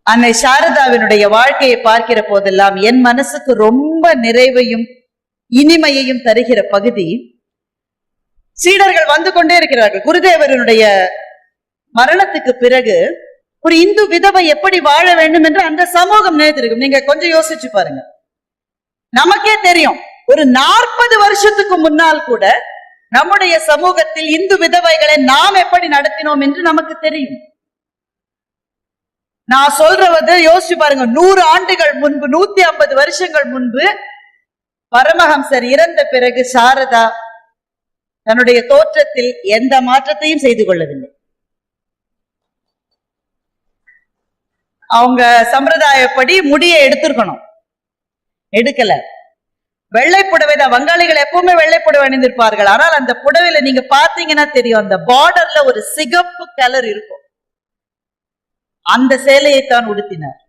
அன்னை சாரதாவினுடைய வாழ்க்கையை பார்க்கிற போதெல்லாம் என் மனசுக்கு ரொம்ப நிறைவையும் இனிமையையும் தருகிற பகுதி, சீடர்கள் வந்து கொண்டே இருக்கிறார்கள். குருதேவரனுடைய மரணத்துக்கு பிறகு ஒரு இந்து விதவை எப்படி வாழ வேண்டும் என்று அந்த சமூகம் நினைத்திருக்கும். நீங்க கொஞ்சம் யோசிச்சு பாருங்க. நமக்கே தெரியும், ஒரு 40 வருஷத்துக்கு முன்னால் கூட நம்முடைய சமூகத்தில் இந்து விதவைகளை நாம் எப்படி நடத்தினோம் என்று நமக்கு தெரியும். நான் சொல்றது யோசிச்சு பாருங்க. 100 ஆண்டுகள் முன்பு, 150 வருஷங்கள் முன்பு பரமஹம்சர் இறந்த பிறகு சாரதா தன்னுடைய தோற்றத்தில் எந்த மாற்றத்தையும் செய்து கொள்ளவில்லை. அவங்க சம்பிரதாயப்படி முடியை எடுத்திருக்கணும், எடுக்கல. வெள்ளை புடவைதான். வங்காளிகள் எப்பவுமே வெள்ளை புடவை அணிந்திருப்பார்கள். ஆனால் அந்த புடவையில நீங்க பாத்தீங்கன்னா தெரியும், அந்த பார்டர்ல ஒரு சிகப்பு கலர் இருக்கும். அந்த சேலையை தான் உடுத்தினார்.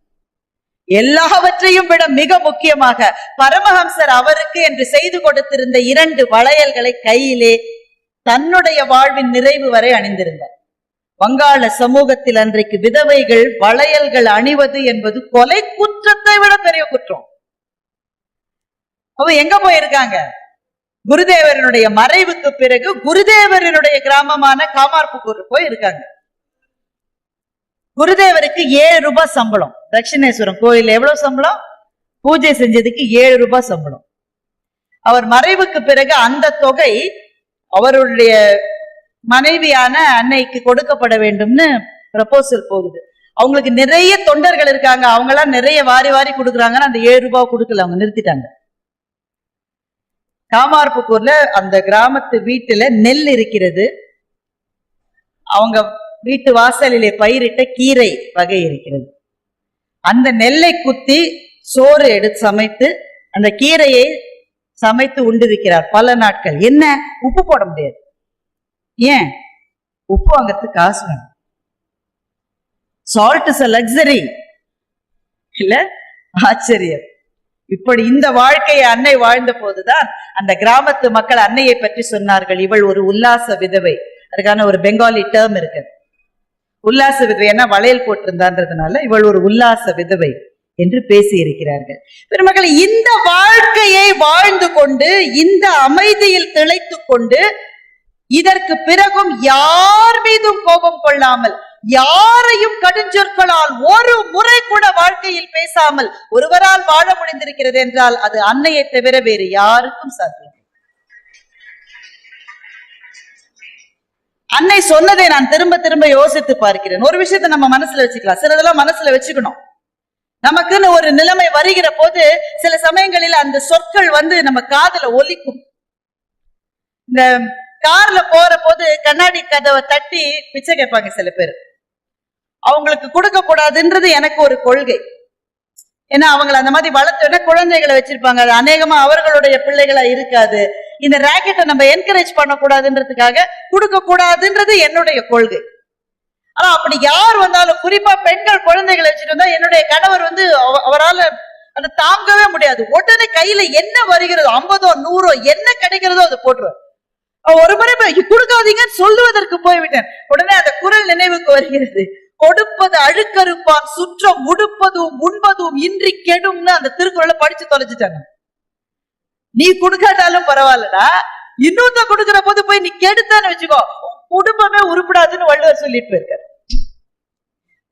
எல்லாவற்றையும் விட மிக முக்கியமாக பரமஹம்சர் அவருக்கு என்று செய்து கொடுத்திருந்த 2 வளையல்களை கையிலே தன்னுடைய வாழ்வின் நிறைவு வரை அணிந்திருந்தார். வங்காள சமூகத்தில் அன்றைக்கு விதவைகள் வளையல்கள் அணிவது என்பது கொலை குற்றத்தை விட பெரிய குற்றம். அவ எங்க போயிருக்காங்க? குருதேவரனுடைய மறைவுக்கு பிறகு குருதேவரனுடைய கிராமமான காமார்புக்கூர் போய் இருக்காங்க. குருதேவருக்கு 7 ரூபாய் சம்பளம். தட்சிணேஸ்வரம் கோயில் எவ்வளவு சம்பளம்? பூஜை செஞ்சதுக்கு 7 ரூபாய் சம்பளம். அவர் மறைவுக்கு பிறகு அந்த தொகை அவருடைய மனைவியான அன்னைக்கு கொடுக்கப்பட வேண்டும்னு ப்ரப்போசல் போகுது. அவங்களுக்கு நிறைய தொண்டர்கள் இருக்காங்க, அவங்க எல்லாம் நிறைய வாரி வாரி கொடுக்குறாங்கன்னு அந்த 7 ரூபாய் கொடுக்கல, அவங்க நிறுத்திட்டாங்க. காமார்புக்கூர்ல அந்த கிராமத்து வீட்டுல நெல் இருக்கிறது. அவங்க வீட்டு வாசலிலே பயிரிட்ட கீரை வகை இருக்கிறது. அந்த நெல்லை குத்தி சோறு எடுத்து சமைத்து அந்த கீரையை சமைத்து உண்டிருக்கிறார் பல நாட்கள். என்ன, உப்பு போட முடியாது. ஏன்? உப்பு வாங்கிறதுக்கு காசு வேணும். சால்ட் இஸ் a luxury இல்ல? ஆச்சரியம். இப்படி இந்த வாழ்க்கையை அன்னை வாழ்ந்த போதுதான் அந்த கிராமத்து மக்கள் அன்னையை பற்றி சொன்னார்கள், இவள் ஒரு உல்லாச விதவை. அதுக்கான ஒரு பெங்காலி டேர்ம் இருக்கு, உல்லாச விதவை. ஏன்னா வளையல் போட்டிருந்தான்றதுனால இவள் ஒரு உல்லாச விதவை என்று பேசி இருக்கிறார்கள். பெருமக்கள், இந்த வாழ்க்கையை வாழ்ந்து கொண்டு இந்த அமைதியில் திளைத்து கொண்டு இதற்கு பிறகும் யார் மீதும் கோபம் கொள்ளாமல், யாரையும் கடுஞ்சொற்களால் ஒரு முறை கூட வாழ்க்கையில் பேசாமல் ஒருவரால் வாழ முடிந்திருக்கிறது என்றால் அது அன்னையை தவிர வேறு யாருக்கும் சாத்தியம். அன்னை சொன்னதை நான் திரும்ப திரும்ப யோசித்து பார்க்கிறேன். ஒரு விஷயத்தை நம்ம மனசுல வச்சுக்கலாம், சிலதெல்லாம் மனசுல வச்சுக்கணும். நமக்குன்னு ஒரு நிலைமை வருகிற போது சில சமயங்களில் அந்த சொற்கள் நம்ம காதுல ஒலிக்கும். இந்த கார்ல போற போது கண்ணாடி கதவை தட்டி பிச்சை கேட்பாங்க சில பேர். அவங்களுக்கு கொடுக்க கூடாதுன்றது எனக்கு ஒரு கொள்கை. ஏன்னா அவங்களை அந்த மாதிரி வளர்த்து குழந்தைகளை வச்சிருப்பாங்க, அது அநேகமா அவர்களுடைய பிள்ளைகளா இருக்காது. இந்த ராக்கெட்டை நம்ம என்கரேஜ் பண்ணக்கூடாதுன்றதுக்காக கொடுக்க கூடாதுன்றது என்னுடைய கொள்கை. ஆனா அப்படி யார் வந்தாலும், குறிப்பா பெண்கள் குழந்தைகளை வச்சுட்டு வந்தா என்னுடைய கணவர் அவரால் அதை தாங்கவே முடியாது. உடனே கையில என்ன வருகிறதோ, 50ஓ 100ஓ என்ன கிடைக்கிறதோ அதை போட்டுருவார். ஒரு முறை கொடுக்காதீங்கன்னு சொல்லுவதற்கு போய்விட்டேன். உடனே அந்த குரல் நினைவுக்கு வருகிறது, கொடுப்பது அழுக்கறுப்பான் சுற்றம் உடுப்பதும் உண்பதும் இன்றி கெடும்னு அந்த திருக்குறளை படிச்சு தொலைச்சிட்டாங்க. நீ கொடுக்காட்டாலும் பரவாயில்லடா, இன்னொருத்த கொடுக்கிற போது போய் நீ கெடுத்தான்னு வச்சுக்கோ, குடும்பமே உருப்படாதுன்னு வள்ளுவர் சொல்லிட்டு இருக்காரு.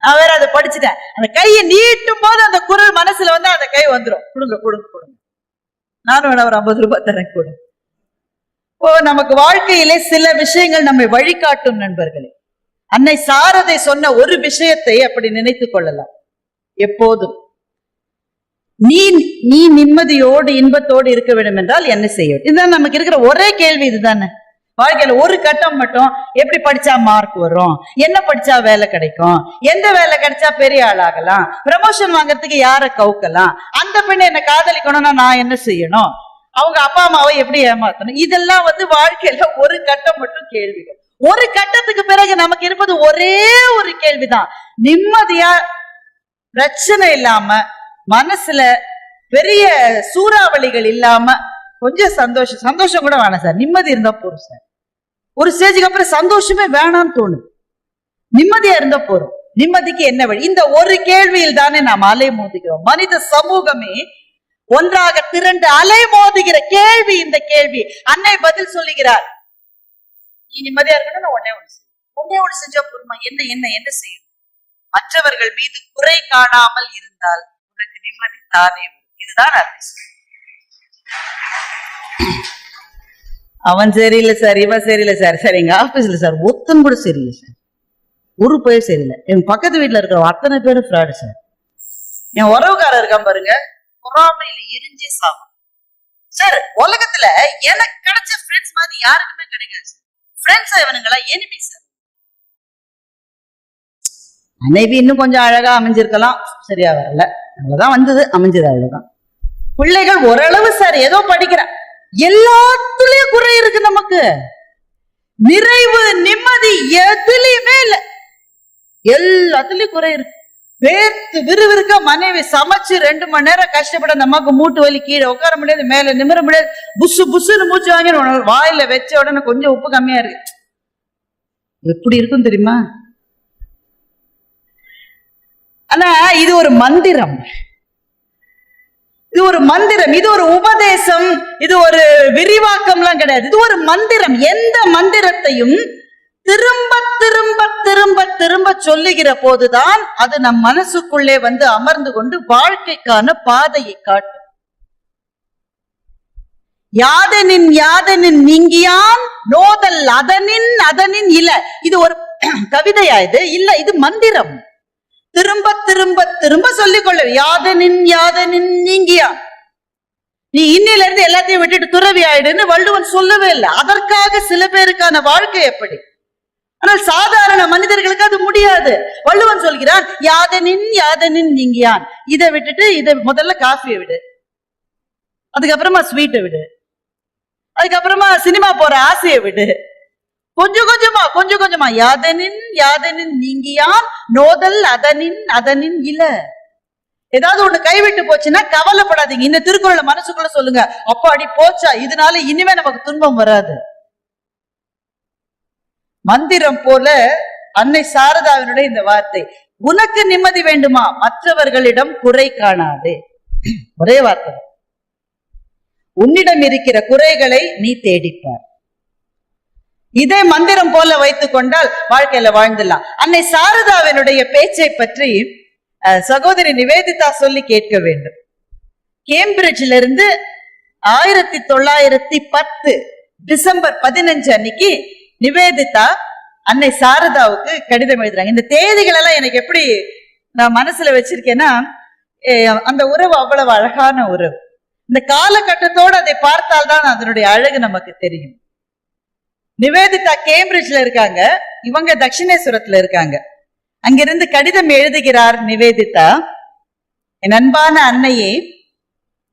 நான் வேற அதை படிச்சுட்டேன். அந்த கையை நீட்டும் போது அந்த குரல் மனசுல அந்த கை வந்துடும், கொடுங்க கொடுங்க கொடுங்க, நானும் வேணா ஒரு 50 ரூபாய் தரேன் கொடு. நமக்கு வாழ்க்கையிலே சில விஷயங்கள் நம்மை வழிகாட்டும் நண்பர்களே. அன்னை சாரதை சொன்ன ஒரு விஷயத்தை அப்படி நினைத்துக் கொள்ளலாம். எப்போதும் நீ நிம்மதியோடு இன்பத்தோடு இருக்க வேண்டும் என்றால் என்ன செய்யும்? இதுதான் நமக்கு இருக்கிற ஒரே கேள்வி. இதுதானே வாழ்க்கையில ஒரு கட்டம் மட்டும், எப்படி படிச்சா மார்க் வரும், என்ன படிச்சா வேலை கிடைக்கும், எந்த வேலை கிடைச்சா பெரிய ஆளாகலாம், ப்ரமோஷன் வாங்கறதுக்கு யாரை கவுக்கலாம், அந்த பெண்ணை என்ன காதலிக்கணும்னா நான் என்ன செய்யணும், அவங்க அப்பா அம்மாவை எப்படி ஏமாத்தணும். இதெல்லாம் வாழ்க்கையில ஒரு கட்டம் மட்டும் கேள்விகள். ஒரு கட்டத்துக்கு பிறகு நமக்கு இருப்பது ஒரே ஒரு கேள்விதான், நிம்மதியா பிரச்சனை இல்லாம, மனசுல பெரிய சூறாவளிகள் இல்லாம, கொஞ்சம் சந்தோஷம் கூட வேணாம் சார், நிம்மதி இருந்தா போறோம் சார். ஒரு ஸ்டேஜுக்கு அப்புறம் சந்தோஷமே வேணாம்னு தோணுது, நிம்மதியா இருந்தா போறோம். நிம்மதிக்கு என்ன வழி? இந்த ஒரு கேள்வியில் தானே நாம் அலை மோதுகிறோம். மனித சமூகமே ஒன்றாக திரண்டு அலை மோதுகிற கேள்வி இந்த கேள்வி. அன்னை பதில் சொல்லுகிறார், நீ நிம்மதியா இருக்கணும், ஒன்னே ஒண்ணு செஞ்சா போருமா? என்ன என்ன என்ன செய்யும்? மற்றவர்கள் மீது குறை காணாமல் இருந்தால் உனக்கு நிம்மதி தானே. இதுதான் அன்னை. அவன் சரியில்லை சார், இவன் சரியில்லை சார், சரி எங்க ஆபீஸ்ல சார் ஒத்தன் கூட சரியில்லை சார், ஒரு பேர் சரியில்லை, என் பக்கத்து வீட்டுல இருக்கிற அத்தனை பேரும் ஃப்ராடு சார், என் உறவுக்காரர் இருக்கான் பாருங்க பொறாமையில எரிஞ்சே சாகும் சார். உலகத்துல எனக்கு கிடைச்ச ஃப்ரெண்ட்ஸ் மாதிரி யாருக்குமே கிடைக்காது சார். ஃப்ரெண்ட்ஸ் இவனுங்களா எனிமி சார். மனைவி இன்னும் கொஞ்சம் அழகா அமைஞ்சிருக்கலாம், சரியா வரல, அவ்வளவுதான் வந்தது, அமைஞ்சது அவ்வளவுதான். பிள்ளைகள் ஓரளவு சார் ஏதோ படிக்கிறேன், எல்லாத்துலயும் குறை இருக்கு. நமக்கு நிறைவு நிம்மதி எதுலயுமே இல்ல, எல்லாத்துலயும் குறை இருக்கு. வேர்த்து விறுவிறுக்க மனைவி சமைச்சு 2 மணி நேரம் கஷ்டப்பட நமக்கு மூட்டு வலி, கீழே உட்கார முடியாது, மேல நிமிர முடியாது, புசு புசுன்னு மூச்சு வாங்கி வாயில வச்ச உடனே கொஞ்சம் உப்பு கம்மியா இருக்கு. எப்படி இருக்கும் தெரியுமா? ஆனா இது ஒரு மந்திரம், இது ஒரு மந்திரம், இது ஒரு உபதேசம், இது ஒரு விரிவாக்கம்லாம் கிடையாது. இது ஒரு மந்திரம். எந்த மந்திரத்தையும் திரும்ப திரும்ப திரும்ப திரும்ப சொல்லுகிற போதுதான் அது நம் மனசுக்குள்ளே வந்து அமர்ந்து கொண்டு வாழ்க்கைக்கான பாதையை காட்டும். யாதனின் யாதனின் நீங்கியான் நோதல் அதனின் அதனின் இல்ல. இது ஒரு கவிதையா? இது இல்ல, இது மந்திரம். திரும்ப திரும்ப திரும்ப சொல்லிக்கொள்ள, யாதனின் யாதனின் நீங்கியான். நீ இன்னில இருந்து எல்லாத்தையும் விட்டுட்டு துறவி ஆயிடுன்னு வள்ளுவன் சொல்லவே இல்லை. அதற்காக சில பேருக்கான வாழ்க்கை எப்படி, ஆனால் சாதாரண மனிதர்களுக்கு அது முடியாது. வள்ளுவன் சொல்கிறான், யாதனின் யாதனின் நீங்கியான். இதை விட்டுட்டு இதை முதல்ல காஃபியை விடு, அதுக்கப்புறமா ஸ்வீட்டை விடு, அதுக்கப்புறமா சினிமா போற ஆசையை விடு, கொஞ்சம் கொஞ்சமா கொஞ்சம் கொஞ்சமா. யாதனின் யாதனின் நீங்கியான் நோதல் அதனின் அதனின் இல்ல. ஏதாவது ஒண்ணு கைவிட்டு போச்சுன்னா கவலைப்படாதீங்க. இந்த திருக்குறளை மனசுக்குள்ள சொல்லுங்க, அப்பாடி போச்சா, இதனால இனிமே நமக்கு துன்பம் வராது. மந்திரம் போல அன்னை சாரதாவினுடைய இந்த வார்த்தை, உனக்கு நிம்மதி வேண்டுமா, மற்றவர்களிடம் குறை காணாதே. ஒரே வார்த்தை, உன்னிடம் இருக்கிற குறைகளை நீ தேடிப்பார். இதே மந்திரம் போல வைத்துக் கொண்டால் வாழ்க்கையில வாழ்ந்துடலாம். அன்னை சாரதாவினுடைய பேச்சை பற்றி சகோதரி நிவேதிதா சொல்லி கேட்க வேண்டும். கேம்பிரிட்ஜ்ல இருந்து 1910 டிசம்பர் 15 அன்னைக்கு நிவேதிதா அன்னை சாரதாவுக்கு கடிதம் எழுதுறாங்க. இந்த தேதிகள் எல்லாம் எனக்கு எப்படி நான் மனசுல வச்சிருக்கேன்னா, அந்த உறவு அவ்வளவு அழகான உறவு. இந்த காலகட்டத்தோடு அதை பார்த்தால்தான் அதனுடைய அழகு நமக்கு தெரியும். நிவேதிதா கேம்பிரிட்ஜ்ல இருக்காங்க, இவங்க தட்சிணேஸ்வரத்துல இருக்காங்க. அங்கிருந்து கடிதம் எழுதுகிறார் நிவேதிதா. என் அன்பான அன்னையே,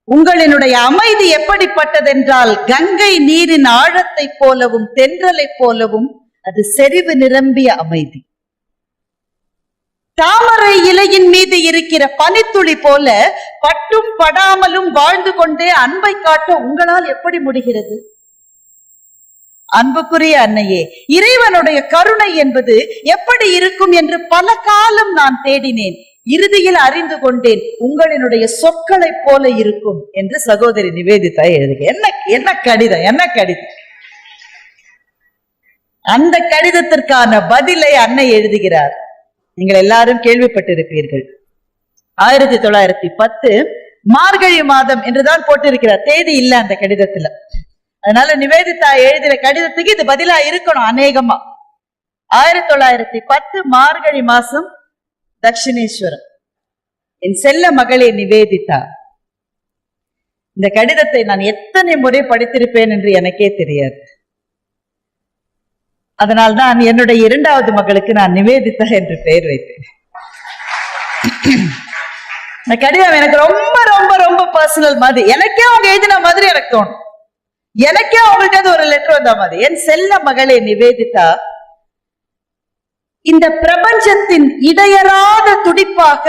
உங்களினுடைய அமைதி எப்படிப்பட்டதென்றால் கங்கை நீரின் ஆழத்தை போலவும் தென்றலை போலவும் அது செறிவு நிரம்பிய அமைதி. தாமரை இலையின் மீது இருக்கிற பனித்துளி போல பட்டும் படாமலும் வாழ்ந்து கொண்டே அன்பை காட்ட உங்களால் எப்படி முடிகிறது? அன்புக்குரிய அன்னையே, இறைவனுடைய கருணை என்பது எப்படி இருக்கும் என்று பல காலம் நான் தேடினேன். இறுதியில் அறிந்து கொண்டேன், உங்களினுடைய சொற்களை போல இருக்கும் என்று சகோதரி நிவேதிதா எழுதுக. என்ன கடிதம், என்ன கடிதம்! அந்த கடிதத்திற்கான பதிலை அன்னை எழுதுகிறார். நீங்கள் எல்லாரும் கேள்விப்பட்டிருப்பீர்கள். 1910 மார்கழி மாதம் என்றுதான் போட்டிருக்கிறார், தேதி இல்ல அந்த கடிதத்துல. அதனால நிவேதிதா எழுதின கடிதத்துக்கு இது பதிலா இருக்கணும் அநேகமா. 1910 மார்கழி மாசம், தட்சிணேஸ்வரம். என் செல்ல மகளே நிவேதிதா, இந்த கடிதத்தை நான் எத்தனை முறை படித்திருப்பேன் என்று எனக்கே தெரியாது. அதனால்தான் என்னுடைய 2வது மகளுக்கு நான் நிவேதிதா என்று பெயர் வைத்தேன். இந்த கடிதம் எனக்கு ரொம்ப ரொம்ப ரொம்ப பர்சனல் மாதிரி, எனக்கே அவங்க எழுதின மாதிரி எனக்கு தோணும். எனக்கே அவங்கள்ட்ட ஒரு லெட்டர் வந்த மாதிரி. என் செல்ல மகளே நிவேதிதா, இந்த பிரபஞ்சத்தின் இடையறாத துடிப்பாக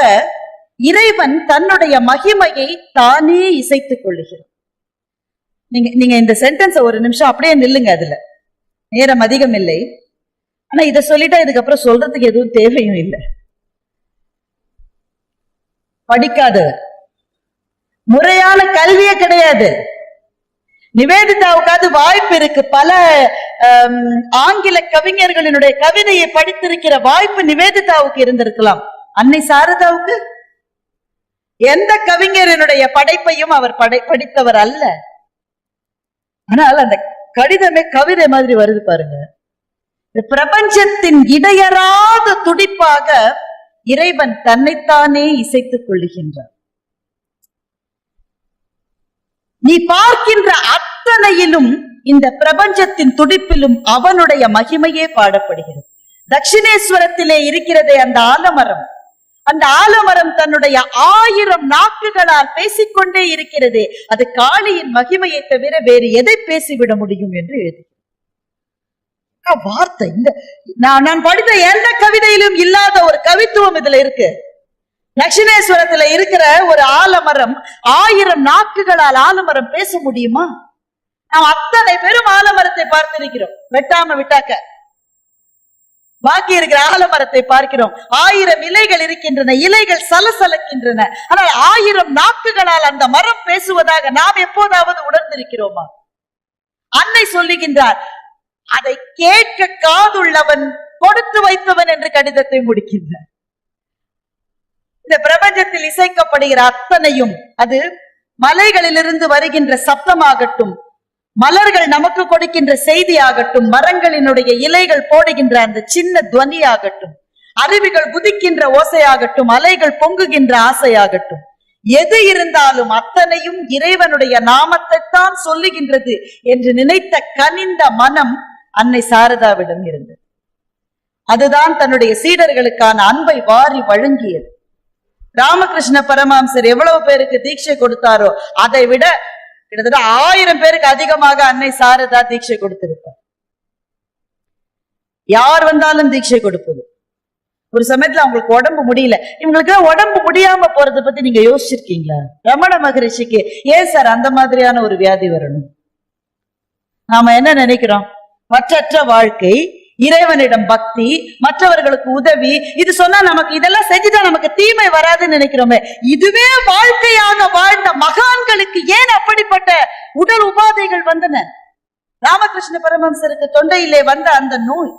இறைவன் தன்னுடைய மகிமையை தானே இசைத்துக் கொள்ளுகிறார். நீங்க இந்த சென்டென்ஸ் ஒரு நிமிஷம் அப்படியே நில்லுங்க, அதுல நேரம் அதிகம் இல்லை. ஆனா இதை சொல்லிட்டா இதுக்கப்புறம் சொல்றதுக்கு எதுவும் தேவையும் இல்லை. படிக்காதவர், முறையான கல்வியே கிடையாது. நிவேதிதாவுக்காவது வாய்ப்பு இருக்கு, பல ஆங்கில கவிஞர்களினுடைய கவிதையை படித்திருக்கிற வாய்ப்பு நிவேதிதாவுக்கு இருந்திருக்கலாம். அன்னை சாரதாவுக்கு எந்த கவிஞரினுடைய படைப்பையும் அவர் படித்தவர் அல்ல. ஆனால் அந்த கடிதமே கவிதை மாதிரி வருது பாருங்க. பிரபஞ்சத்தின் இடையறாத துடிப்பாக இறைவன் தன்னைத்தானே இசைத்துக் கொள்ளுகின்றார். நீ பார்க்கின்ற அத்தனையிலும், இந்த பிரபஞ்சத்தின் துடிப்பிலும் அவனுடைய மகிமையே பாடப்படுகிறது. தட்சிணேஸ்வரத்திலே இருக்கிறதே அந்த ஆலமரம், அந்த ஆலமரம் தன்னுடைய 1000 நாக்குகளால் பேசிக்கொண்டே இருக்கிறதே, அது காளியின் மகிமையை தவிர வேறு எதை பேசிவிட முடியும் என்று எழுதி வார்த்தை. இந்த நான் படித்த எந்த கவிதையிலும் இல்லாத ஒரு கவித்துவம் இதுல இருக்கு. தட்சிணேஸ்வரத்துல இருக்கிற ஒரு ஆலமரம் 1000 நாக்குகளால் ஆலமரம் பேச முடியுமா? நாம் அத்தனை பெரும் ஆலமரத்தை பார்த்திருக்கிறோம், வெட்டாம விட்டாக்க. பாக்கி இருக்கிற ஆலமரத்தை பார்க்கிறோம், 1000 இலைகள் இருக்கின்றன, இலைகள் சலசலக்கின்றன. ஆனால் 1000 நாக்குகளால் அந்த மரம் பேசுவதாக நாம் எப்போதாவது உணர்ந்திருக்கிறோமா? அன்னை சொல்லுகின்றார், அதை கேட்க காதுள்ளவன் கொடுத்து வைத்தவன் என்று கடிதத்தை முடிக்கின்றார். இந்த பிரபஞ்சத்தில் இசைக்கப்படுகிற அத்தனையும், அது மலைகளிலிருந்து வருகின்ற சப்தமாகட்டும், மலர்கள் நமக்கு கொடுக்கின்ற செய்தி ஆகட்டும், மரங்களினுடைய இலைகள் போடுகின்ற அந்த சின்ன துவனியாகட்டும், அருவிகள் குதிக்கின்ற ஓசையாகட்டும், அலைகள் பொங்குகின்ற ஆசையாகட்டும், எது இருந்தாலும் அத்தனையும் இறைவனுடைய நாமத்தைத்தான் சொல்லுகின்றது என்று நினைத்த கனிந்த மனம் அன்னை சாரதாவிடம் இருந்தது. அதுதான் தன்னுடைய சீடர்களுக்கான அன்பை வாரி வழங்கியது. ராமகிருஷ்ண பரமஹம்சர் எவ்வளவு பேருக்கு தீட்சை கொடுத்தாரோ அதை விட கிட்டத்தட்ட 1000 பேருக்கு அதிகமாக அன்னை சாரதா தீட்சை கொடுத்திருப்பார். யார் வந்தாலும் தீட்சை கொடுப்பது. ஒரு சமயத்துல அவங்களுக்கு உடம்பு முடியல, இவங்களுக்கு உடம்பு முடியாம போறதை பத்தி நீங்க யோசிச்சிருக்கீங்களா? ரமண மகரிஷிக்கு ஏன் சார் அந்த மாதிரியான ஒரு வியாதி வரணும்? நாம என்ன நினைக்கிறோம்? பற்றற்ற வாழ்க்கை, இறைவனிடம் பக்தி, மற்றவர்களுக்கு உதவி, இது சொன்னா நமக்கு இதெல்லாம் செஞ்சுட்டா நமக்கு தீமை வராதுன்னு நினைக்கிறோமே. இதுவே வாழ்க்கையாக வாழ்ந்த மகான்களுக்கு ஏன் அப்படிப்பட்ட உடல் உபாதைகள் வந்தன? ராமகிருஷ்ண பரமஹம்சருக்கு தொண்டையிலே வந்த அந்த நோய்,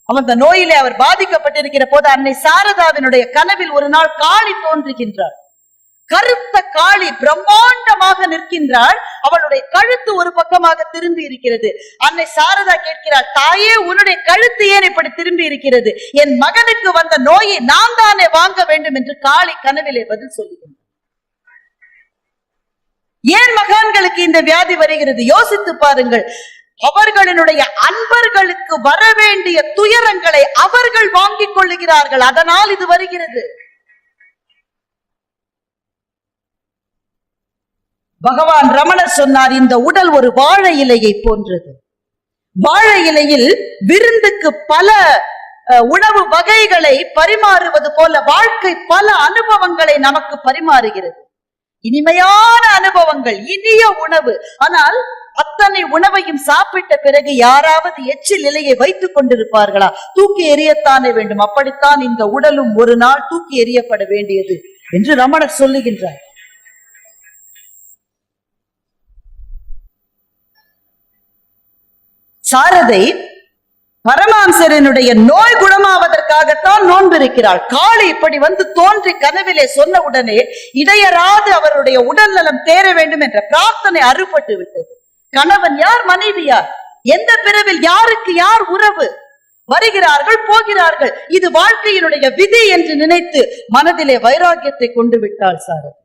அந்த நோயிலே அவர் பாதிக்கப்பட்டிருக்கிற போது அன்னை சாரதாவினுடைய கனவில் ஒரு நாள் காளி தோன்றுகின்றார். கருத்த காளி பிரம்மாண்டமாக நிற்கின்றாள். அவளுடைய கழுத்து ஒரு பக்கமாக திரும்பி இருக்கிறது. அன்னை சாரதா கேட்கிறாள், தாயே, உன்னுடைய கழுத்து ஏன் இப்படி திரும்பி இருக்கிறது? என் மகனுக்கு வந்த நோயை நான் தானே வாங்க வேண்டும் என்று காளி கனவிலே பதில் சொல்லுகின்றார். ஏன் மகான்களுக்கு இந்த வியாதி வருகிறது? யோசித்து பாருங்கள். அவர்களுடைய அன்பர்களுக்கு வர வேண்டிய துயரங்களை அவர்கள் வாங்கிக் கொள்ளுகிறார்கள், அதனால் இது வருகிறது. பகவான் ரமணர் சொன்னார், இந்த உடல் ஒரு வாழை இலையை போன்றது. வாழை இலையில் விருந்துக்கு பல உணவு வகைகளை பரிமாறுவது போல வாழ்க்கை பல அனுபவங்களை நமக்கு பரிமாறுகிறது. இனிமையான அனுபவங்கள், இனிய உணவு. ஆனால் அத்தனை உணவையும் சாப்பிட்ட பிறகு யாராவது எச்சில் இலையை வைத்துக் கொண்டிருப்பார்களா? தூக்கி எறியத்தானே வேண்டும். அப்படித்தான் இந்த உடலும் ஒரு நாள் தூக்கி எறியப்பட வேண்டியது என்று ரமணர் சொல்லுகின்றார். சாரதை பரமஹம்சரினுடைய நோய் குணமாவதற்காகத்தான் நோன்பு இருக்கிறாள். காளி இப்படி வந்து தோன்றி கனவிலே சொன்ன உடனே இடையராது அவருடைய உடல் நலம் தேர வேண்டும் என்ற பிரார்த்தனை அறுபட்டு விட்டது. கணவன் யார், மனைவி யார், எந்த பிறவில் யாருக்கு யார் உறவு, வருகிறார்கள் போகிறார்கள், இது வாழ்க்கையினுடைய விதி என்று நினைத்து மனதிலே வைராக்கியத்தை கொண்டு விட்டாள் சாரதி.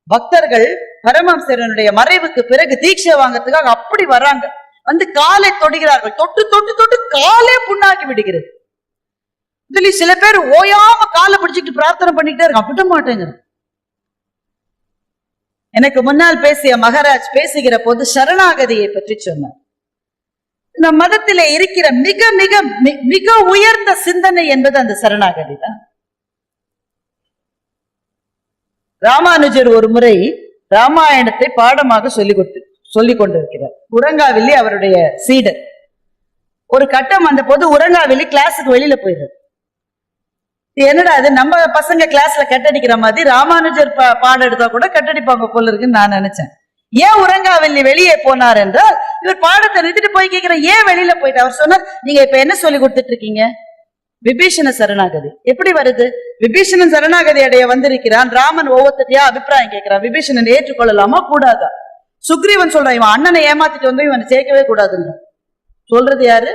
பக்தர்கள் பரமஹம்சரினுடைய மறைவுக்கு பிறகு தீட்சை வாங்கறதுக்காக அப்படி வராங்க. வந்து காலை தொடுகிறார்கள். தொட்டு தொட்டு தொட்டு காலே புண்ணாகி விடுகிறது. இதுல சில பேர் ஓயாம காலை பிடிச்சிட்டு பிரார்த்தனை பண்ணிக்கிட்டே இருக்க விட மாட்டேங்க. எனக்கு முன்னால் பேசிய மகாராஜ் பேசுகிற போது சரணாகதியை பற்றி சொன்னார். இந்த மதத்திலே இருக்கிற மிக மிக மிக உயர்ந்த சிந்தனை என்பது அந்த சரணாகதி தான். ராமானுஜர் ஒரு முறை ராமாயணத்தை பாடமாக சொல்லிக் கொண்டிருக்கிறார். உரங்காவில்லி அவருடைய சீடர். ஒரு கட்டம் வந்த போது உரங்காவில்லி கிளாஸுக்கு வெளியில போயிடுறார். என்னடா அது நம்ம பசங்க கிளாஸ்ல கட்டடிக்கிற மாதிரி ராமானுஜர் பாடம் எடுத்தா கூட கட்டடிப்பாங்க போல இருக்குன்னு நான் நினைச்சேன். ஏன் உறங்காவல்லி வெளியே போனார் என்றால், இவர் பாடத்தை நிறுத்திட்டு போய் கேட்கிற, ஏன் வெளியில போயிட்டு? அவர் சொன்னார், நீங்க இப்ப என்ன சொல்லி கொடுத்துட்டு இருக்கீங்க? விபீஷண சரணாகதி. எப்படி வருது? விபீஷணன் சரணாகதி அடைய வந்திருக்கிறான். ராமன் ஒவ்வொருத்தையா அபிப்பிராயம் கேட்கிறான். விபீஷணன் ஏற்றுக்கொள்ளலாமா கூடாதா? சுக்ரீவன் சொல்றான், இவன் அண்ணனை ஏமாத்திட்டு வந்து இவனை சேர்க்கவே கூடாதுன்னு சொல்றது யாரு?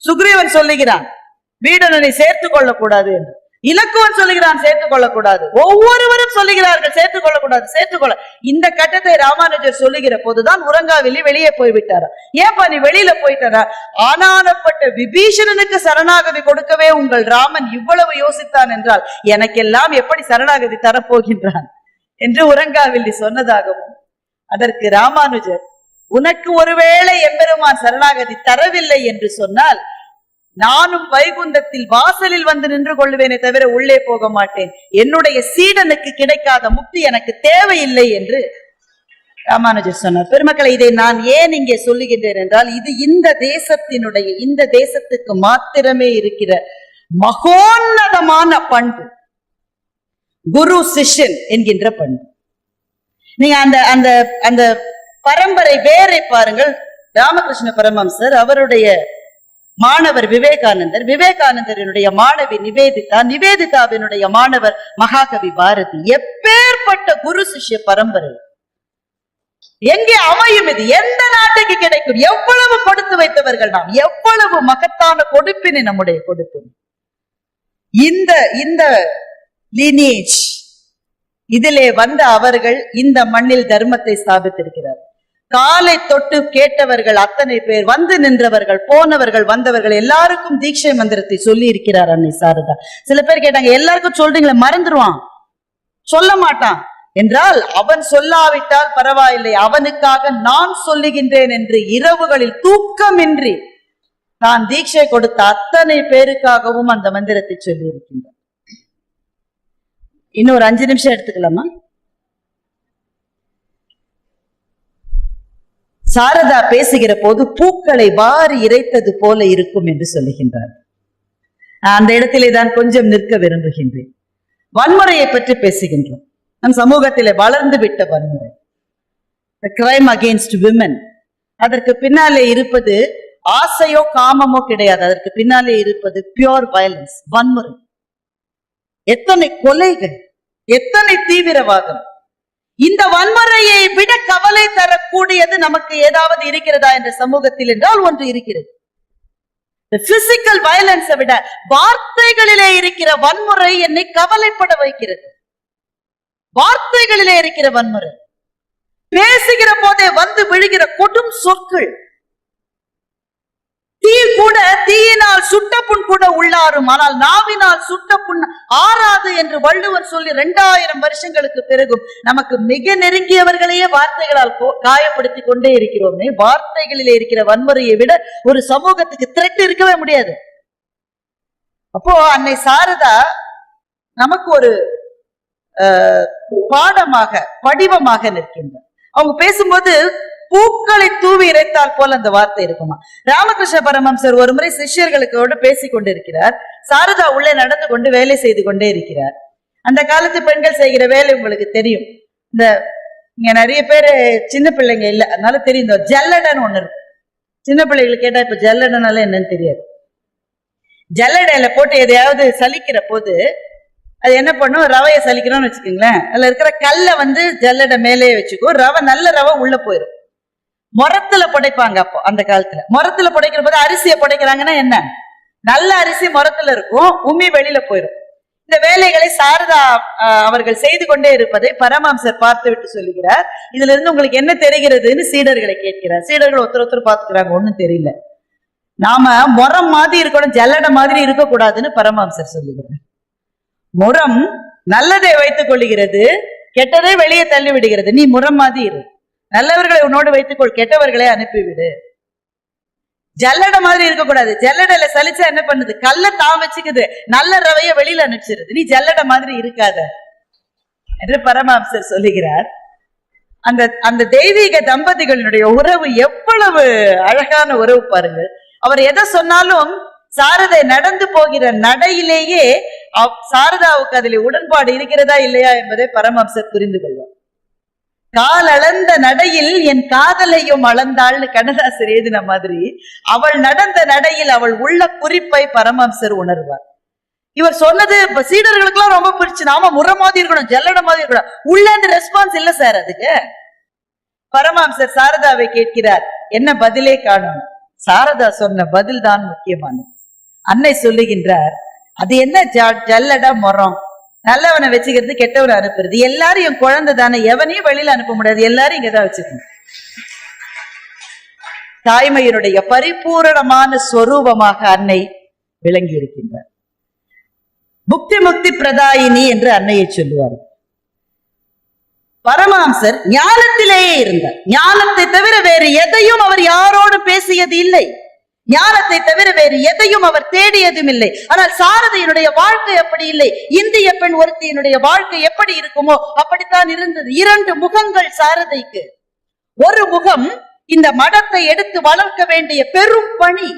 சுக்ரீவன் சொல்லுகிறான் வீடனை சேர்த்துக் கொள்ளக்கூடாது என்று. இலக்குவன் சொல்லுகிறான் சேர்த்துக் கொள்ளக்கூடாது. ஒவ்வொருவரும் சொல்லுகிறார்கள் சேர்த்துக் கொள்ளக்கூடாது, சேர்த்துக்கொள்ள. இந்த கட்டத்தை ராமானுஜர் சொல்லுகிற போதுதான் உறங்காவல்லி வெளியே போய்விட்டாரா. ஏன்பா நீ வெளியில போயிட்டாரா? ஆனானப்பட்ட விபீஷணனுக்கு சரணாகதி கொடுக்கவே உங்கள் ராமன் இவ்வளவு யோசித்தான் என்றால் எனக்கெல்லாம் எப்படி சரணாகதி தரப்போகின்றான் என்று உறங்காவல்லி சொன்னதாகவும், அதற்கு ராமானுஜர், உனக்கு ஒருவேளை எம்பெருமான் சரணாகதி தரவில்லை என்று சொன்னால் நானும் வைகுந்தத்தில் வாசலில் வந்து நின்று கொள்ளுவேனே தவிர உள்ளே போக மாட்டேன். என்னுடைய சீடனுக்கு கிடைக்காத முக்தி எனக்கு தேவையில்லை என்று ராமானுஜர் சொன்னார். பெருமக்களை, இதை நான் ஏன் இங்கே சொல்லுகின்றேன் என்றால், இது இந்த தேசத்துக்கு மாத்திரமே இருக்கிற மகோன்னதமான பண்பு, குரு சிஷ்யன் என்கின்ற பண்பு. நீங்க அந்த அந்த அந்த பரம்பரை வேரை பாருங்கள். ராமகிருஷ்ண பரமஹம்சர், அவருடைய மாணவர் விவேகானந்தர், விவேகானந்தரினுடைய மாணவி நிவேதிதா, நிவேதிதாவினுடைய மாணவர் மகாகவி பாரதி. எப்பேற்பட்ட குரு சிஷ்ய பரம்பரை எங்கே அமையும்? இது எந்த நாட்டுக்கு கிடைக்கும்? எவ்வளவு கொடுத்து வைத்தவர்கள் நாம், எவ்வளவு மகத்தான கொடுப்பினை நம்முடைய கொடுப்பினை. இந்த lineage இதிலே வந்த அவர்கள் இந்த மண்ணில் தர்மத்தை ஸ்தாபித்திருக்கிறார். காலை தொட்டு கேட்டவர்கள் அத்தனை பேர், வந்து நின்றவர்கள், போனவர்கள், வந்தவர்கள் எல்லாருக்கும் தீட்சை மந்திரத்தை சொல்லி இருக்கிறார் அன்னை சாரதா. சில பேர் கேட்டாங்க, எல்லாருக்கும் சொல்றீங்களே, மறந்துடுவான், சொல்ல மாட்டான் என்றால், அவன் சொல்லாவிட்டால் பரவாயில்லை, அவனுக்காக நான் சொல்லுகின்றேன் என்று இரவுகளில் தூக்கமின்றி நான் தீட்சை கொடுத்த அத்தனை பேருக்காகவும் அந்த மந்திரத்தை சொல்லி இருக்கின்றார். இன்னும் ஒரு 5 நிமிஷம் எடுத்துக்கலாமா? சாரதா பேசுகிற போது பூக்களை வாரி இறைத்தது போல இருக்கும் என்று சொல்லுகின்றார். அந்த இடத்திலே தான் கொஞ்சம் நிற்க விரும்புகின்றேன். வன்முறையை பற்றி பேசுகின்றோம். நம் சமூகத்திலே வளர்ந்து விட்ட வன்முறை, கிரைம் அகெயின்ஸ்ட் விமன். அதற்கு பின்னாலே இருப்பது ஆசையோ காமமோ கிடையாது. அதற்கு பின்னாலே இருப்பது பியூர் வயலன்ஸ், வன்முறை. எத்தனை கொலைகள், எத்தனை தீவிரவாதம். இந்த வன்முறையை விட கவலை தரக்கூடியது நமக்கு ஏதாவது இருக்கிறதா என்ற சமூகத்தில் என்றால் ஒன்று இருக்கிறது. பிசிக்கல் வயலன்ஸை விட வார்த்தைகளிலே இருக்கிற வன்முறை என்னை கவலைப்பட வைக்கிறது. வார்த்தைகளிலே இருக்கிற வன்முறை, பேசுகிற போதே வந்து விழுகிற கொடும் சொற்கள். தீ கூட, தீயினால் சுட்ட புண் கூட உள்ளாரும், ஆனால் நாவினால் சுட்ட புண் ஆறாது என்று வள்ளுவர் சொல்லி 2000 வருஷங்களுக்கு பிறகும் நமக்கு மிக நெருங்கியவர்களையே வார்த்தைகளால் காயப்படுத்தி கொண்டே இருக்கிறோமே. வார்த்தைகளிலே இருக்கிற வன்முறையை விட ஒரு சமூகத்துக்கு த்ரெட் இருக்கவே முடியாது. அப்போ அன்னை சாரதா நமக்கு ஒரு பாடமாக, வடிவமாக நிற்கின்றார். அவங்க பேசும்போது பூக்களை தூவி இறைத்தால் போல அந்த வார்த்தை இருக்குமா. ராமகிருஷ்ண பரமஹம்சர் ஒரு முறை சிஷ்யர்களுக்கு பேசிக் கொண்டிருக்கிறார். சாரதா உள்ளே நடந்து கொண்டு வேலை செய்து கொண்டே இருக்கிறார். அந்த காலத்து பெண்கள் செய்கிற வேலை உங்களுக்கு தெரியும். இந்த இங்க நிறைய பேரு சின்ன பிள்ளைங்க இல்ல, அதனால தெரியும். இந்த ஜல்லடன்னு ஒண்ணு இருக்கு. சின்ன பிள்ளைகளுக்கு கேட்டா இப்ப ஜல்லடனால என்னன்னு தெரியாது. ஜல்லடையில போட்டு எதையாவது சலிக்கிற போது அது என்ன பண்ணும், ரவையை சலிக்கிறோம்னு வச்சுக்கோங்களேன், அதுல இருக்கிற கல்லை ஜல்லடை மேலேயே வச்சுக்கோ, ரவை, நல்ல ரவை உள்ள போயிடும். முரத்துல புடைப்பாங்க. அப்போ அந்த காலத்துல முரத்துல புடைக்கிற போது அரிசியை புடைக்கிறாங்கன்னா என்ன, நல்ல அரிசி முரத்துல இருக்கும், உமி வெளியில போயிடும். இந்த வேலைகளை சாரதா அவர்கள் செய்து கொண்டே இருப்பதை பரமஹம்சர் பார்த்து விட்டு சொல்லுகிறார். இதுல இருந்து உங்களுக்கு என்ன தெரிகிறதுன்னு சீடர்களை கேட்கிறார். சீடர்கள் ஒருத்தர் பார்த்துக்கிறாங்க, ஒண்ணும் தெரியல. நாம முரம் மாதிரி இருக்கணும், ஜல்லடை மாதிரி இருக்கக்கூடாதுன்னு பரமஹம்சர் சொல்லுகிறார். முரம் நல்லதை வைத்துக் கொள்ளுகிறது, கெட்டதை வெளியே தள்ளி விடுகிறது. நீ முரம் மாதிரி இரு, நல்லவர்களை உன்னோடு வைத்துக்கொள், கெட்டவர்களை அனுப்பிவிடு. ஜல்லடை மாதிரி இருக்கக்கூடாது. ஜல்லடையில சலிச்சா என்ன பண்ணுது, கல்ல தான் வச்சுக்குது, நல்ல ரவைய வெளியில அனுப்பிச்சிருது. நீ ஜல்லடை மாதிரி இருக்காத என்று பரமஹம்சர் சொல்லுகிறார். அந்த தெய்வீக தம்பதிகளினுடைய உறவு எவ்வளவு அழகான உறவு பாருங்க. அவர் எதை சொன்னாலும் சாரதை நடந்து போகிற நடையிலேயே சாரதாவுக்கு அதில் உடன்பாடு இருக்கிறதா இல்லையா என்பதை பரமஹம்சர் புரிந்து கொள்வார். கால் அளந்த நடையில் என் காதலையும் அளந்தாள்னு கண்ணதாசர் எழுதின மாதிரி அவள் நடந்த நடையில் அவள் உள்ள குறிப்பை பரமஹம்சர் உணர்வார். இவர் சொன்னது இப்ப சீடர்களுக்கு எல்லாம் ரொம்ப பிடிச்சு, நாம முறை மாதிரி இருக்கணும், ஜல்லட மாதிரி இருக்கணும், உள்ள ரெஸ்பான்ஸ் இல்ல சார். அதுக்கு பரமஹம்சர் சாரதாவை கேட்கிறார், என்ன பதிலே காணும்? சாரதா சொன்ன பதில் தான் முக்கியமானது. அன்னை சொல்லுகின்றார், அது என்ன ஜல்லடா முறம், நல்லவனை வச்சுக்கிறது கெட்டவனை அனுப்புறது, எல்லாரும் என் குழந்தை தானே, எவனையும் வெளியில அனுப்ப முடியாது, எல்லாரும் இங்கதான் வச்சுக்கணும். தாய்மையினுடைய பரிபூரணமான ஸ்வரூபமாக அன்னை விளங்கி இருக்கின்றார். புக்தி முக்தி பிரதாயினி என்று அன்னையை சொல்லுவார். பரமஹம்சர் ஞானத்திலேயே இருந்தார். ஞானத்தை தவிர வேறு எதையும் அவர் யாரோடு பேசியது இல்லை, ஞானத்தை தவிர வேறு எதையும் அவர் தேடியதும் இல்லை. ஆனால் சாரதையினுடைய வாழ்க்கை அப்படி இல்லை. இந்திய பெண் ஒருத்தியினுடைய வாழ்க்கை எப்படி இருக்குமோ அப்படித்தான் இருந்தது. 2 முகங்கள் சாரதைக்கு. ஒரு முகம் இந்த மடத்தை எடுத்து வளர்க்க வேண்டிய பெரும் பணி.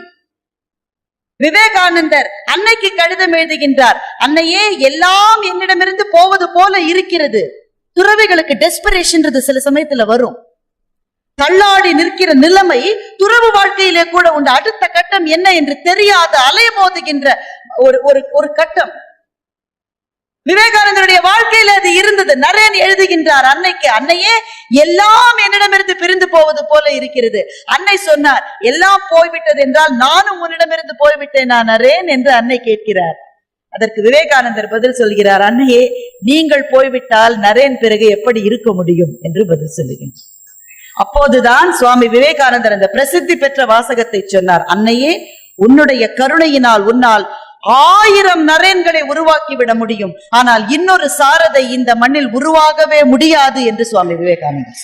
விவேகானந்தர் அன்னைக்கு கடிதம் எழுதுகின்றார், அன்னையே எல்லாம் என்னிடமிருந்து போவது போல இருக்கிறது. துறவிகளுக்கு டெஸ்பரேஷன் சில சமயத்துல வரும். தள்ளாடி நிற்கிற நிலைமை துறவு வாழ்க்கையிலே கூட உண்டு. அடுத்த கட்டம் என்ன என்று தெரியாத அலைமோதுகின்ற ஒரு கட்டம் விவேகானந்தருடைய வாழ்க்கையில அது இருந்தது. நரேன் எழுதுகின்றார் அன்னைக்கு, அன்னையே எல்லாம் என்னிடமிருந்து பிரிந்து போவது போல இருக்கிறது. அன்னை சொன்னார், எல்லாம் போய்விட்டது என்றால் நானும் உன்னிடமிருந்து போய்விட்டேன் நான் நரேன் என்று அன்னை கேட்கிறார். அதற்கு விவேகானந்தர் பதில் சொல்கிறார், அன்னையே நீங்கள் போய்விட்டால் நரேன் பிறகு எப்படி இருக்க முடியும் என்று பதில் சொல்லுகின்றார். அப்போதுதான் சுவாமி விவேகானந்தர் அந்த பிரசித்தி பெற்ற வாசகத்தை சொன்னார், அன்னையே உன்னுடைய கருணையினால் உன்னால் 1000 நரேன்களை உருவாக்கிவிட முடியும், ஆனால் இன்னொரு சாரதை இந்த மண்ணில் உருவாகவே முடியாது என்று சுவாமி விவேகானந்தர்.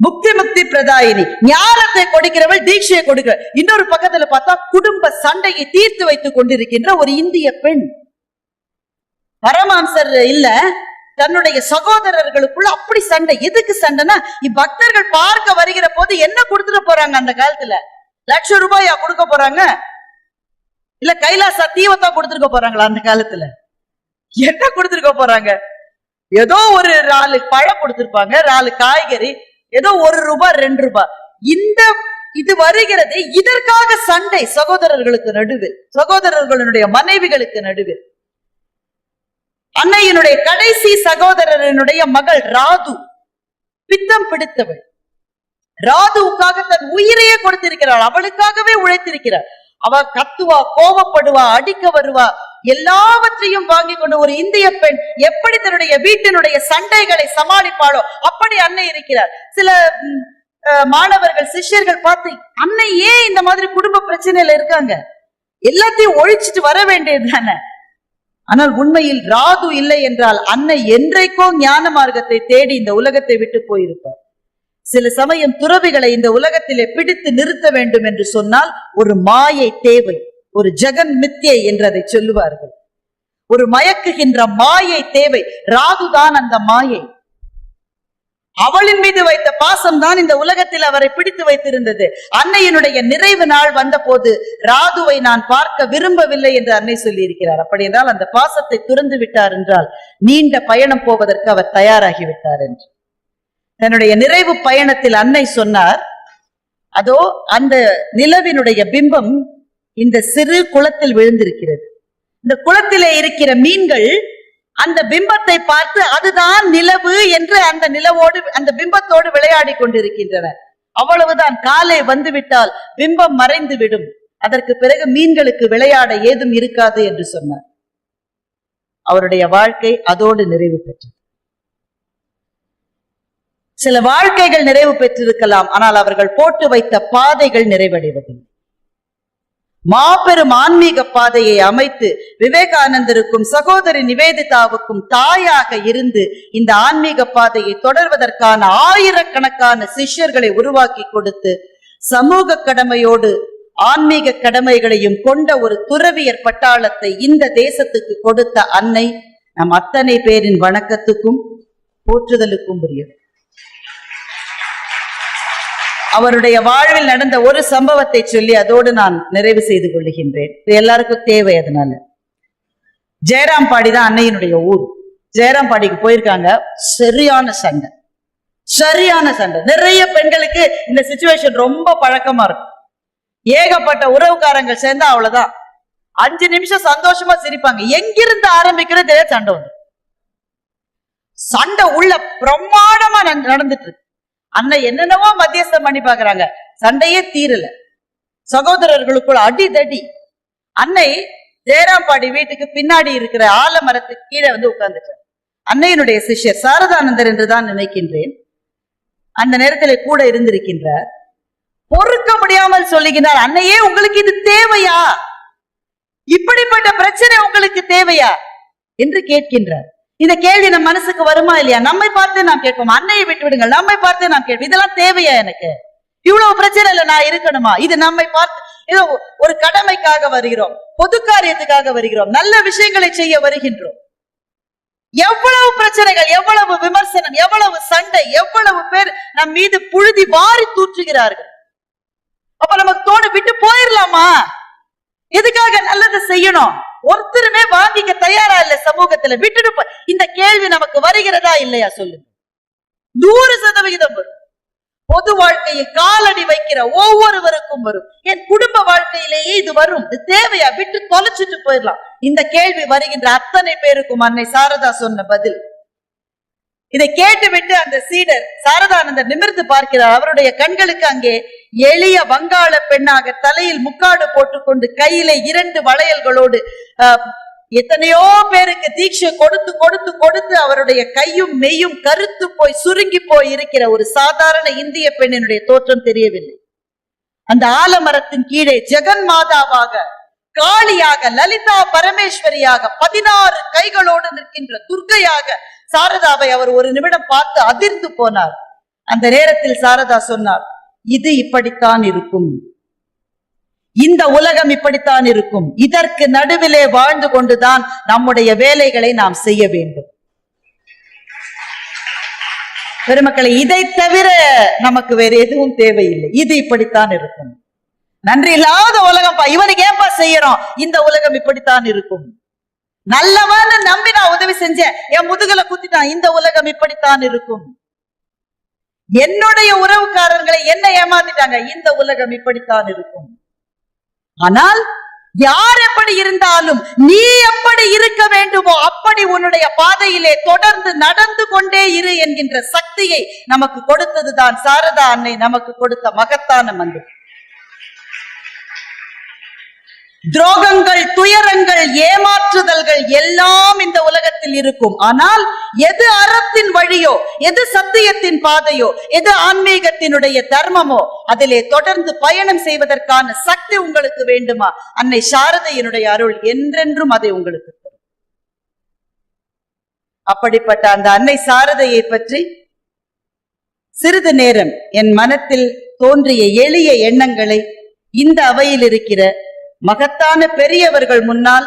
புக்தி முக்தி பிரதாயினி, ஞானத்தை கொடுக்கிறவள், தீட்சையை கொடுக்கிற. இன்னொரு பக்கத்துல பார்த்தா குடும்ப சண்டையை தீர்த்து வைத்துக் கொண்டிருக்கின்ற ஒரு இந்திய பெண். பரமஹம்சர் இல்ல, தன்னுடைய சகோதரர்களுக்குள்ள அப்படி சண்டை. எதுக்கு சண்டைனா, பக்தர்கள் பார்க்க வருகிற போது என்ன கொடுத்துட்டு போறாங்க? அந்த காலத்துல ₹1,00,000 கொடுக்க போறாங்க, இல்ல கைலாச தீவத்தா கொடுத்துருக்க போறாங்களா? அந்த காலத்துல என்ன கொடுத்துருக்க போறாங்க? ஏதோ ஒரு 4 பழம் கொடுத்திருப்பாங்க, 4 காய்கறி, ஏதோ ₹1 ₹2. இந்த இது வருகிறது. இதற்காக சண்டை சகோதரர்களுக்கு நடுவில், சகோதரர்களுடைய மனைவிகளுக்கு நடுவில். அன்னையினுடைய கடைசி சகோதரனுடைய மகள் ராது பித்தம் பிடித்தவள். ராதுவுக்காக தன் உயிரையே கொடுத்திருக்கிறாள், அவளுக்காகவே உழைத்திருக்கிறாள். அவ கத்துவா, கோபப்படுவா, அடிக்க வருவா, எல்லாவற்றையும் வாங்கி கொண்டு ஒரு இந்திய பெண் எப்படி தன்னுடைய வீட்டினுடைய சண்டைகளை சமாளிப்பாளோ அப்படி அன்னை இருக்கிறார். சில மாணவர்கள் சிஷ்யர்கள் பார்த்து, அன்னை ஏன் இந்த மாதிரி குடும்ப பிரச்சனையில இருக்காங்க, எல்லாத்தையும் ஒழிச்சிட்டு வர வேண்டியது தானே. ஆனால் உண்மையில் ராது இல்லை என்றால் அன்னை என்றைக்கோ ஞான மார்க்கத்தை தேடி இந்த உலகத்தை விட்டு போயிருப்பார். சில சமயம் துறவிகளை இந்த உலகத்திலே பிடித்து நிறுத்த வேண்டும் என்று சொன்னால் ஒரு மாயை தேவை, ஒரு ஜெகன் மித்யை என்று அதை சொல்லுவார்கள். ஒரு மயக்குகின்ற மாயை தேவை. ராதுதான் அந்த மாயை. அவளின் மீது வைத்த பாசம் தான் இந்த உலகத்தில் அவரை பிடித்து வைத்திருந்தது. அன்னையினுடைய நிறைவு நாள் வந்த போது ராதுவை நான் பார்க்க விரும்பவில்லை என்று அன்னை சொல்லி இருக்கிறார். அப்படி என்றால் அந்த பாசத்தை துறந்து விட்டார் என்றால் நீண்ட பயணம் போவதற்கு அவர் தயாராகிவிட்டார் என்று. தன்னுடைய நிறைவு பயணத்தில் அன்னை சொன்னார், அதோ அந்த நிலவினுடைய பிம்பம் இந்த சிறு குளத்தில் விழுந்திருக்கிறது. இந்த குளத்திலே இருக்கிற மீன்கள் அந்த பிம்பத்தை பார்த்து அதுதான் நிலவு என்று அந்த நிலவோடு அந்த பிம்பத்தோடு விளையாடி கொண்டிருக்கின்றன. அவ்வளவுதான். காலை வந்துவிட்டால் பிம்பம் மறைந்து விடும், அதற்கு பிறகு மீன்களுக்கு விளையாட ஏதும் இருக்காது என்று சொன்னார். அவருடைய வாழ்க்கை அதோடு நிறைவு பெற்றது. சில வாழ்க்கைகள் நிறைவு பெற்றிருக்கலாம், ஆனால் அவர்கள் போட்டு வைத்த பாதைகள் நிறைவடைவதில்லை. மாபெரும் ஆன்மீக பாதையை அமைத்து விவேகானந்தருக்கும் சகோதரி நிவேதிதாவுக்கும் தாயாக இருந்து இந்த ஆன்மீக பாதையை தொடர்வதற்கான ஆயிரக்கணக்கான சிஷ்யர்களை உருவாக்கி கொடுத்து சமூக கடமையோடு ஆன்மீக கடமைகளையும் கொண்ட ஒரு துறவியர் பட்டாளத்தை இந்த தேசத்துக்கு கொடுத்த அன்னை நம் அத்தனை பேரின் வணக்கத்துக்கும் போற்றுதலுக்கும் உரியது. அவருடைய வாழ்வில் நடந்த ஒரு சம்பவத்தை சொல்லி அதோடு நான் நிறைவு செய்து கொள்ளுகின்றேன். இது எல்லாருக்கும் தேவை. அதனால ஜெயராம்பாடி தான் அன்னையினுடைய ஊர். ஜெயராம்பாடிக்கு போயிருக்காங்க. சரியான சண்டை. நிறைய பெண்களுக்கு இந்த சிச்சுவேஷன் ரொம்ப பழக்கமா இருக்கும். ஏகப்பட்ட உறவுக்காரங்க சேர்ந்தா அவ்வளவுதான், 5 நிமிஷம் சந்தோஷமா சிரிப்பாங்க. எங்கிருந்து ஆரம்பிக்கிறது சண்டை வந்து சண்டை உள்ள பிரமாண்டமா நடந்துட்டு இருக்கு. அண்ணன் என்னென்னவோ மத்தியஸ்தம் பண்ணி பாக்குறாங்க, சண்டையே தீரல. சகோதரர்களுக்குள்ள அடிதடி. அன்னை ஜெயராம்பாடி வீட்டுக்கு பின்னாடி இருக்கிற ஆலமரத்துக்கு கீழே வந்து உட்கார்ந்துட்டு அன்னையினுடைய சிஷ்யர் சாரதானந்தர் என்றுதான் நினைக்கின்றேன், அந்த நேரத்தில் கூட இருந்திருக்கின்றார். பொறுக்க முடியாமல் சொல்லுகின்றார், அன்னையே உங்களுக்கு இது தேவையா? இப்படிப்பட்ட பிரச்சனை உங்களுக்கு தேவையா என்று கேட்கின்றார். இந்த கேள்வி நம் மனசுக்கு வருமா இல்லையா? நம்மை பார்த்து நாம் கேட்போம், அன்னையை விட்டு விடுங்கள். நம்மை பார்த்து நாம் கேட்போம், இதெல்லாம் தேவையா? எனக்கு இவ்வளவு பிரச்சனை இல்ல, நான் இருக்கணுமா? இது நம்மை பார்த்து ஏதோ ஒரு கடமைக்காக வருகிறோம், பொது காரியத்துக்காக வருகிறோம், நல்ல விஷயங்களை செய்ய வருகின்றோம். எவ்வளவு பிரச்சனைகள், எவ்வளவு விமர்சனம், எவ்வளவு சண்டை, எவ்வளவு பேர் நம் மீது புழுதி வாரி தூற்றுகிறார்கள். அப்ப நமக்கு தோணு, விட்டு போயிடலாமா? எதுக்காக நல்லது செய்யணும்? ஒருத்தருமே வாங்கிக்க தயாரா இல்ல சமூகத்துல. விட்டுட்டு இந்த கேள்வி நமக்கு வருகிறதா இல்லையா சொல்லுங்க. 100% வரும். பொது வாழ்க்கையில் காலடி வைக்கிற ஒவ்வொருவருக்கும் வரும். என் குடும்ப வாழ்க்கையிலேயே இது வரும். இது தேவையா? விட்டு தொலைச்சிட்டு போயிடலாம். இந்த கேள்வி வருகின்ற அத்தனை பேருக்கும் அன்னை சாரதா சொன்ன பதில். இதை கேட்டுவிட்டு அந்த சீடர் சாரதானந்தர் நிமிர்ந்து பார்க்கிறார். அவருடைய கண்களுக்கு அங்கே எளிய வங்காள பெண்ணாக தலையில் முக்காடு போட்டுக்கொண்டு கையில 2 வளையல்களோடு எத்தனையோ பேருக்கு தீட்சை கொடுத்து கொடுத்து கொடுத்து அவருடைய கையும் மெய்யும் கருத்து போய் சுருங்கி போய் இருக்கிற ஒரு சாதாரண இந்திய பெண்ணினுடைய தோற்றம் தெரியவில்லை. அந்த ஆலமரத்தின் கீழே ஜெகன் மாதாவாக, காளியாக, லலிதா பரமேஸ்வரியாக, 16 கைகளோடு நிற்கின்ற துர்க்கையாக சாரதாவை அவர் ஒரு நிமிடம் பார்த்து அதிர்ந்து போனார். அந்த நேரத்தில் சாரதா சொன்னார், இது இப்படித்தான் இருக்கும், இந்த உலகம் இப்படித்தான் இருக்கும். இதற்கு நடுவிலே வாழ்ந்து கொண்டுதான் நம்முடைய வேலைகளை நாம் செய்ய வேண்டும். பெருமக்களை, இதை தவிர நமக்கு வேற எதுவும் தேவையில்லை. இது இப்படித்தான் இருக்கும். நன்றி இல்லாத உலகம், இவனுக்கு ஏன்பா செய்யறோம்? இந்த உலகம் இப்படித்தான் இருக்கும். நல்லவன்னு நம்பி நான் உதவி செஞ்சேன், என் முதுகலை குத்திட்டான், இந்த உலகம் இப்படித்தான் இருக்கும். என்னுடைய உறவுக்காரர்களை என்ன ஏமாத்திட்டாங்க, இந்த உலகம் இப்படித்தான் இருக்கும். ஆனால் யார் எப்படி இருந்தாலும் நீ எப்படி இருக்க வேண்டுமோ அப்படி உன்னுடைய பாதையிலே தொடர்ந்து நடந்து கொண்டே இரு என்கின்ற சக்தியை நமக்கு கொடுத்ததுதான் சாரதா அன்னை நமக்கு கொடுத்த மகத்தான மந்திரம். துரோகங்கள், துயரங்கள், ஏமாற்றுதல்கள் எல்லாம் இந்த உலகத்தில் இருக்கும். ஆனால் எது அறத்தின் வழியோ, எது சத்தியத்தின் பாதையோ, எது ஆன்மீகத்தினுடைய தர்மமோ அதிலே தொடர்ந்து பயணம் செய்வதற்கான சக்தி உங்களுக்கு வேண்டுமா? அன்னை சாரதையினுடைய அருள் என்றென்றும் அதை உங்களுக்கு தரும். அப்படிப்பட்ட அந்த அன்னை சாரதையை பற்றி சிறிது நேரம் என் மனத்தில் தோன்றிய எளிய எண்ணங்களை இந்த அவையில் இருக்கிற மகத்தான பெரியவர்கள் முன்னால்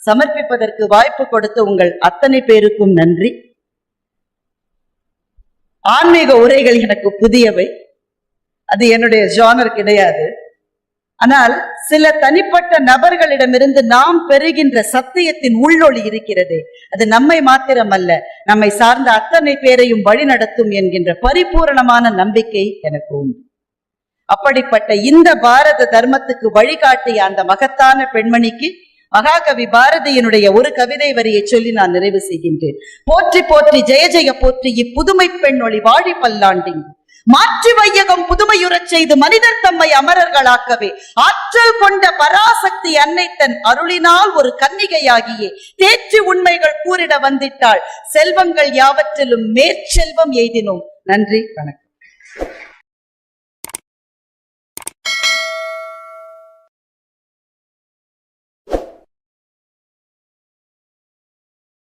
சமர்ப்பிப்பதற்கு வாய்ப்பு கொடுத்த உங்கள் அத்தனை பேருக்கும் நன்றி. ஆன்மீக உரைகள் எனக்கு புதியவை, அது என்னுடைய ஜானர் கிடையாது. ஆனால் சில தனிப்பட்ட நபர்களிடமிருந்து நாம் பெறுகின்ற சத்தியத்தின் உள்ளொளி இருக்கிறது, அது நம்மை மாத்திரமல்ல நம்மை சார்ந்த அத்தனை பேரையும் வழிநடத்தும் என்கின்ற பரிபூரணமான நம்பிக்கை எனக்கு உண்டு. அப்படிப்பட்ட இந்த பாரத தர்மத்துக்கு வழிகாட்டிய அந்த மகத்தான பெண்மணிக்கு மகாகவி பாரதியினுடைய ஒரு கவிதை வரியை சொல்லி நான் நிறைவு செய்கின்றேன். போற்றி போற்றி ஜெய ஜெய போற்றி இப்புதுமை பெண்ணொளி வாழி பல்லாண்டிங்கு மாற்றி வையகம் புதுமையுறச் செய்து மனிதர் தம்மை அமரர்களாக்கவே ஆற்றல் கொண்ட பராசக்தி அன்னை தன் அருளினால் ஒரு கன்னிகையாகியே தேற்றி உண்மைகள் கூறிட வந்திட்டாள். செல்வங்கள் யாவற்றிலும் மேற்செல்வம் எய்தினோம். நன்றி, வணக்கம்.